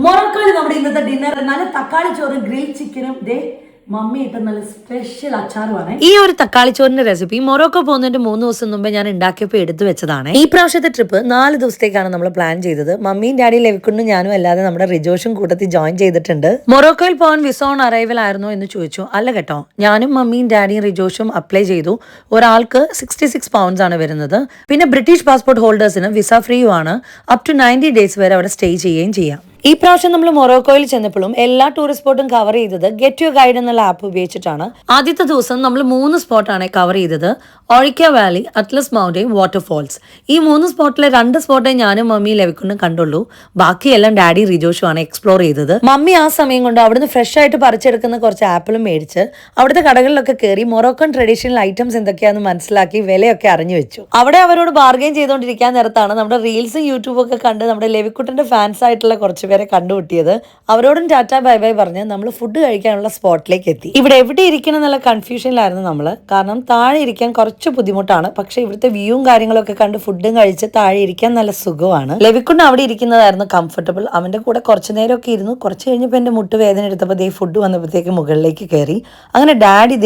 മൊറോക്കോയിൽ നമ്മുടെ ഇന്നത്തെ ഡിന്നർ നല്ല തക്കാളി ചോറും ഗ്രിൽ ചിക്കനും മമ്മി ഇട്ട നല്ല സ്പെഷ്യൽ അച്ചാറുമാണ്. ഈ ഒരു തക്കാളി ചോറിന്റെ റെസിപ്പി മൊറോക്കോ പോകുന്നതിന്റെ 3 ദിവസം മുമ്പേ ഞാൻ ഉണ്ടാക്കിയപ്പോൾ എടുത്തു വെച്ചതാണ്. ഈ പ്രാവശ്യത്തെ ട്രിപ്പ് 4 ദിവസത്തേക്കാണ് നമ്മൾ പ്ലാൻ ചെയ്തത്. മമ്മിയും ഡാഡിയും ലെവിക്കുണ്ടും ഞാനും അല്ലാതെ നമ്മുടെ റിജോഷും കൂട്ടത്തിൽ ജോയിൻ ചെയ്തിട്ടുണ്ട്. മൊറോക്കോയിൽ പോകാൻ വിസ ഓൺ അറൈവൽ ആയിരുന്നോ എന്ന് ചോദിച്ചു. അല്ല കേട്ടോ, ഞാനും മമ്മിയും ഡാഡിയും റിജോഷും അപ്ലൈ ചെയ്തു. ഒരാൾക്ക് 66 പൗണ്ട്സ് ആണ് വരുന്നത്. പിന്നെ ബ്രിട്ടീഷ് പാസ്പോർട്ട് ഹോൾഡേഴ്സിന് വിസ ഫ്രീയുമാണ്. അപ് ടു 90 ഡേയ്സ് വരെ അവിടെ സ്റ്റേ ചെയ്യുകയും ചെയ്യാം. ഈ പ്രാവശ്യം നമ്മൾ മൊറോക്കോയിൽ ചെന്നപ്പോഴും എല്ലാ ടൂറിസ്റ്റ് സ്പോട്ടും കവർ ചെയ്തത് ഗെറ്റ് യു ഗൈഡ് എന്നുള്ള ആപ്പ് ഉപയോഗിച്ചിട്ടാണ്. ആദ്യത്തെ ദിവസം നമ്മൾ 3 സ്പോട്ടാണ് കവർ ചെയ്തത്. ഒഴിക്ക വാലി, അറ്റ്ലസ് മൗണ്ടെയിൻ, വാട്ടർഫോൾസ്. ഈ 3 സ്പോട്ടിലെ 2 സ്പോട്ടേ ഞാനും മമ്മി ലെവിക്കുണ്ടും കണ്ടുള്ളൂ. ബാക്കിയെല്ലാം ഡാഡി റിജോഷും ആണ് എക്സ്പ്ലോർ ചെയ്തത്. മമ്മി ആ സമയം കൊണ്ട് അവിടുന്ന് ഫ്രഷ് ആയിട്ട് പറിച്ചെടുക്കുന്ന കുറച്ച് ആപ്പിളും മേടിച്ച് അവിടുത്തെ കടകളിലൊക്കെ കയറി മൊറോക്കൻ ട്രഡീഷണൽ ഐറ്റംസ് എന്തൊക്കെയാണെന്ന് മനസ്സിലാക്കി വിലയൊക്കെ അറിഞ്ഞു വെച്ചു. അവിടെ അവരോട് ബാർഗെയിൻ ചെയ്തുകൊണ്ടിരിക്കാൻ നേരത്താണ് നമ്മുടെ റീൽസും യൂട്യൂബും ഒക്കെ കണ്ട് നമ്മുടെ ലെവിക്കുട്ടന്റെ ഫാൻസ് ആയിട്ടുള്ള കുറച്ച് പേരെ കണ്ടുമുട്ടിയത്. അവരോടും ടാറ്റ ബൈ ബൈ പറഞ്ഞ് നമ്മൾ ഫുഡ് കഴിക്കാനുള്ള സ്പോട്ടിലേക്ക് എത്തി. ഇവിടെ എവിടെ ഇരിക്കണം എന്നുള്ള കൺഫ്യൂഷനിലായിരുന്നു നമ്മൾ. കാരണം താഴെ ഇരിക്കാൻ കുറച്ച് ബുദ്ധിമുട്ടാണ്. പക്ഷെ ഇവിടുത്തെ വ്യൂവും കാര്യങ്ങളൊക്കെ കണ്ട് ഫുഡും കഴിച്ച് താഴെ ഇരിക്കാൻ നല്ല സുഖമാണ്. ലെവിക്കുണ്ട് അവിടെ ഇരിക്കുന്നതായിരുന്നു കംഫർട്ടബിൾ. അവന്റെ കൂടെ കുറച്ച് നേരമൊക്കെ ഇരുന്നു. കുറച്ച് കഴിഞ്ഞപ്പോൾ എന്റെ മുട്ട് വേദന എടുത്തപ്പോൾ ഫുഡ് വന്നപ്പോഴത്തേക്ക് മുകളിലേക്ക് കയറി. അങ്ങനെ ഡാഡി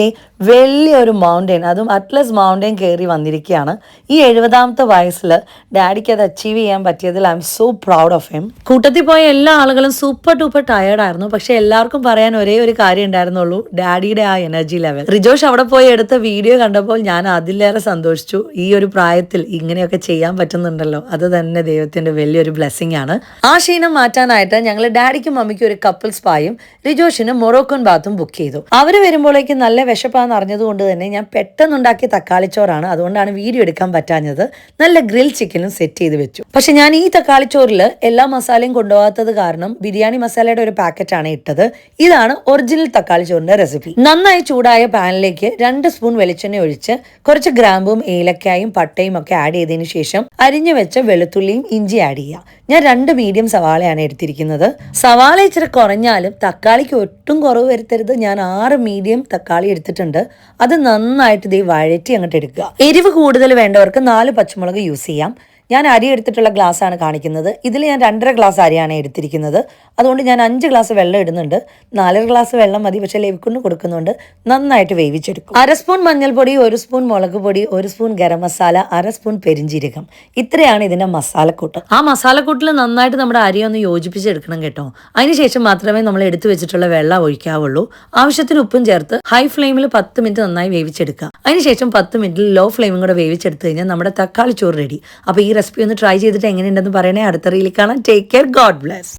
വലിയൊരു മൗണ്ടെയിൻ, അതും അറ്റ്ലസ് മൗണ്ടെയിൻ കയറി വന്നിരിക്കുകയാണ്. ഈ 70ാമത്തെ വയസ്സിൽ ഡാഡിക്ക് അത് അച്ചീവ് ചെയ്യാൻ പറ്റിയതിൽ I am so proud of him. കൂട്ടത്തിൽ പോയ എല്ലാ ആളുകളും സൂപ്പർ ഡൂപ്പർ ടയേർഡായിരുന്നു. പക്ഷെ എല്ലാവർക്കും പറയാൻ ഒരേ ഒരു കാര്യം ഉണ്ടായിരുന്നുള്ളൂ, ഡാഡിയുടെ ആ എനർജി ലെവൽ. റിജോഷ് അവിടെ പോയി എടുത്ത വീഡിയോ കണ്ടപ്പോൾ ഞാൻ അതിലേറെ സന്തോഷിച്ചു. ഈ ഒരു പ്രായത്തിൽ ഇങ്ങനെയൊക്കെ ചെയ്യാൻ പറ്റുന്നുണ്ടല്ലോ, അത് തന്നെ ദൈവത്തിന്റെ വലിയൊരു ബ്ലെസ്സിങ് ആണ്. ആ ക്ഷീണം മാറ്റാനായിട്ട് ഞങ്ങൾ ഡാഡിക്കും മമ്മിക്കും ഒരു കപ്പിൾ സ്പായും റിജോഷിന് മൊറോക്കൻ ബാത്തും ബുക്ക് ചെയ്തു. അവര് വരുമ്പോഴേക്ക് നല്ല വിശപ്പാന്ന് അറിഞ്ഞതുകൊണ്ട് തന്നെ ഞാൻ പെട്ടെന്നുണ്ടാക്കിയ തക്കാളിച്ചോറാണ്. അതുകൊണ്ടാണ് വീഡിയോ എടുക്കാൻ പറ്റാഞ്ഞത്. നല്ല ഗ്രിൽ ചിക്കനും സെറ്റ് ചെയ്ത് വെച്ചു. പക്ഷെ ഞാൻ ഈ തക്കാളിച്ചോറിൽ എല്ലാ മസാലയും കൊണ്ടുപോകാത്തത് കാരണം ബിരിയാണി മസാലയുടെ ഒരു പാക്കറ്റാണ് ഇട്ടത്. ഇതാണ് ഒറിജിനൽ തക്കാളി ചോറിന്റെ റെസിപ്പി. നന്നായി ചൂടായ പാനിലേക്ക് 2 സ്പൂൺ വെളിച്ചെണ്ണ ഒഴിച്ച് കുറച്ച് ഗ്രാമ്പും ഏലക്കായും പട്ടയും ഒക്കെ ആഡ് ചെയ്തതിനു ശേഷം അരിഞ്ഞു വെച്ച വെളുത്തുള്ളിയും ഇഞ്ചി ആഡ് ചെയ്യുക. ഞാൻ 2 മീഡിയം സവാളയാണ് എടുത്തിരിക്കുന്നത്. സവാള ഇച്ചിരി കുറഞ്ഞാലും തക്കാളിക്ക് ഒട്ടും കുറവ് വരുത്തരുത്. ഞാൻ 6 മീഡിയം തക്കാളി എടുത്തിട്ടുണ്ട്. അത് നന്നായിട്ട് വഴറ്റി അങ്ങോട്ട് എടുക്കുക. എരിവ് കൂടുതൽ വേണ്ടവർക്ക് 4 പച്ചമുളക് യൂസ് ചെയ്യാം. ഞാൻ അരി എടുത്തിട്ടുള്ള ഗ്ലാസ് ആണ് കാണിക്കുന്നത്. ഇതിൽ ഞാൻ 2.5 ഗ്ലാസ് അരിയാണ് എടുത്തിരിക്കുന്നത്. അതുകൊണ്ട് ഞാൻ 5 ഗ്ലാസ് വെള്ളം ഇടുന്നുണ്ട്. 4 ഗ്ലാസ് വെള്ളം മതി, പക്ഷെ ലെവിക്കുണ്ട് കൊടുക്കുന്നുണ്ട്. നന്നായിട്ട് വേവിച്ചെടുക്കും. 1 സ്പൂൺ മഞ്ഞൾപ്പൊടി, 1 സ്പൂൺ മുളക് പൊടി, 1 സ്പൂൺ ഗരം മസാല, 1 സ്പൂൺ പെരിഞ്ജീരകം. ഇത്രയാണ് ഇതിന്റെ മസാലക്കൂട്ട്. ആ മസാലക്കൂട്ടിൽ നന്നായിട്ട് നമ്മുടെ അരി ഒന്ന് യോജിപ്പിച്ചെടുക്കണം കേട്ടോ. അതിനുശേഷം മാത്രമേ നമ്മൾ എടുത്തു വെച്ചിട്ടുള്ള വെള്ളം ഒഴിക്കാവുള്ളൂ. ആവശ്യത്തിന് ഉപ്പും ചേർത്ത് ഹൈ ഫ്ലെയിമിൽ 10 മിനിറ്റ് നന്നായി വേവിച്ചെടുക്കുക. അതിനുശേഷം 10 മിനിറ്റിൽ ലോ ഫ്ലെയിമും കൂടെ വേവിച്ചെടുത്ത് കഴിഞ്ഞാൽ നമ്മുടെ തക്കാളി ചോറ് റെഡി. അപ്പോൾ ഈ റെസിപ്പി ഒന്ന് ട്രൈ ചെയ്തിട്ട് എങ്ങനെയുണ്ടെന്ന് പറയണേ. അടുത്ത റീലിൽ കാണാം. Take care. God bless.